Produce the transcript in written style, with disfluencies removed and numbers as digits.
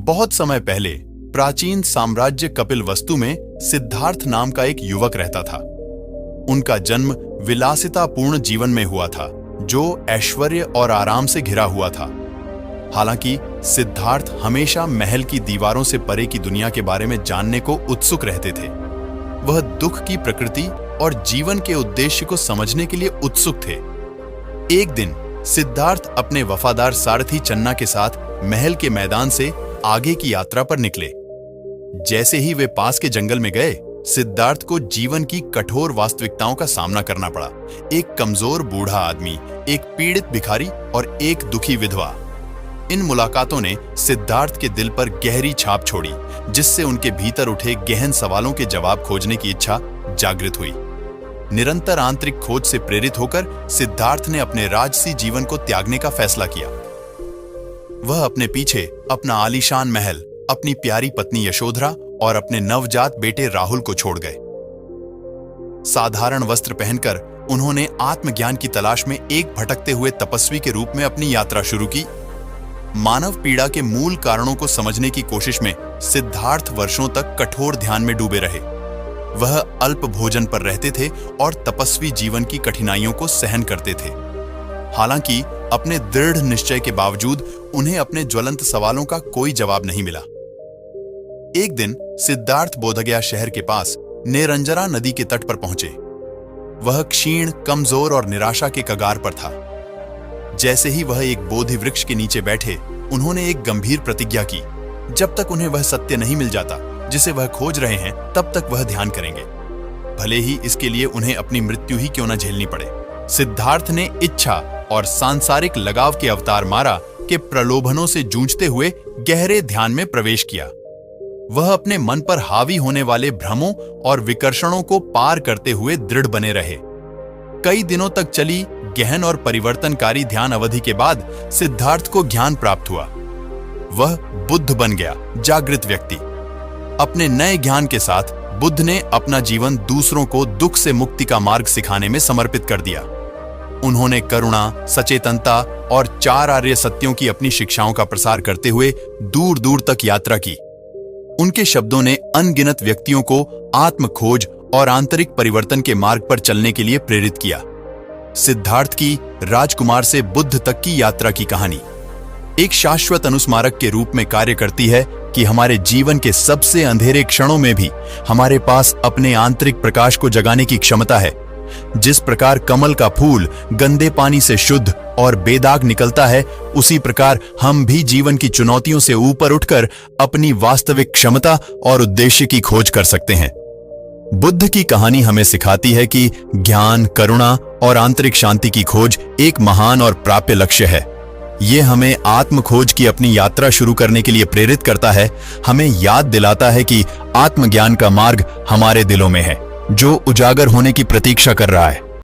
बहुत समय पहले प्राचीन साम्राज्य कपिलवस्तु में सिद्धार्थ नाम का एक युवक रहता था। उनका जन्म विलासितापूर्ण जीवन में हुआ था, जो ऐश्वर्य और आराम से घिरा हुआ था। हालांकि सिद्धार्थ हमेशा महल की दीवारों से परे की दुनिया के बारे में जानने को उत्सुक रहते थे। वह दुख की प्रकृति और जीवन के उद्देश्य को समझने के लिए उत्सुक थे। एक दिन सिद्धार्थ अपने वफादार सारथी चन्ना के साथ महल के मैदान से आगे की यात्रा पर निकले। जैसे ही वे पास के जंगल में गए, सिद्धार्थ को जीवन की कठोर वास्तविकताओं का सामना करना पड़ा। एक कमजोर बूढ़ा आदमी, एक पीड़ित भिखारी और एक दुखी विधवा। इन मुलाकातों ने सिद्धार्थ के दिल पर गहरी छाप छोड़ी, जिससे उनके भीतर उठे गहन सवालों के जवाब खोजने की इच्छा जागृत हुई। निरंतर आंतरिक खोज से प्रेरित होकर सिद्धार्थ ने अपने राजसी जीवन को त्यागने का फैसला किया। वह अपने पीछे अपना आलीशान महल, अपनी प्यारी पत्नी यशोधरा और अपने नवजात बेटे राहुल को छोड़ गए। साधारण वस्त्र पहनकर उन्होंने आत्मज्ञान की तलाश में एक भटकते हुए तपस्वी के रूप में अपनी यात्रा शुरू की। मानव पीड़ा के मूल कारणों को समझने की कोशिश में सिद्धार्थ वर्षों तक कठोर ध्यान में डूबे रहे। वह अल्प भोजन पर रहते थे और तपस्वी जीवन की कठिनाइयों को सहन करते थे। हालांकि अपने दृढ़ निश्चय के बावजूद उन्हें अपने ज्वलंत सवालों का कोई जवाब नहीं मिला। एक दिन सिद्धार्थ बोधगया शहर के पास नेरंजरा नदी के तट पर पहुंचे। वह क्षीण, कमजोर और निराशा के कगार पर था। जैसे ही वह एक बोधि वृक्ष के नीचे बैठे, उन्होंने एक गंभीर प्रतिज्ञा की। जब तक उन्हें वह सत्य नहीं मिल जाता जिसे वह खोज रहे हैं, तब तक वह ध्यान करेंगे, भले ही इसके लिए उन्हें अपनी मृत्यु ही क्यों न झेलनी पड़े। सिद्धार्थ ने इच्छा और सांसारिक लगाव के अवतार मारा के प्रलोभनों से जूझते हुए गहरे ध्यान में प्रवेश किया। वह अपने मन पर हावी होने वाले भ्रमों और विकर्षणों को पार करते हुए दृढ़ बने रहे। कई दिनों तक चली गहन और परिवर्तनकारी ध्यान अवधि के बाद सिद्धार्थ को ज्ञान प्राप्त हुआ। वह बुद्ध बन गया, जागृत व्यक्ति। अपने नए ज्ञान के साथ बुद्ध ने अपना जीवन दूसरों को दुख से मुक्ति का मार्ग सिखाने में समर्पित कर दिया। उन्होंने करुणा, सचेतनता और 4 आर्य सत्यों की अपनी शिक्षाओं का प्रसार करते हुए दूर दूर तक यात्रा की। उनके शब्दों ने अनगिनत व्यक्तियों को आत्म खोज और आंतरिक परिवर्तन के मार्ग पर चलने के लिए प्रेरित किया। सिद्धार्थ की राजकुमार से बुद्ध तक की यात्रा की कहानी एक शाश्वत अनुस्मारक के रूप में कार्य करती है कि हमारे जीवन के सबसे अंधेरे क्षणों में भी हमारे पास अपने आंतरिक प्रकाश को जगाने की क्षमता है। जिस प्रकार कमल का फूल गंदे पानी से शुद्ध और बेदाग निकलता है, उसी प्रकार हम भी जीवन की चुनौतियों से ऊपर उठकर अपनी वास्तविक क्षमता और उद्देश्य की खोज कर सकते हैं। बुद्ध की कहानी हमें सिखाती है कि ज्ञान, करुणा और आंतरिक शांति की खोज एक महान और प्राप्य लक्ष्य है। ये हमें आत्म खोज की अपनी यात्रा शुरू करने के लिए प्रेरित करता है, हमें याद दिलाता है कि आत्मज्ञान का मार्ग हमारे दिलों में है, जो उजागर होने की प्रतीक्षा कर रहा है।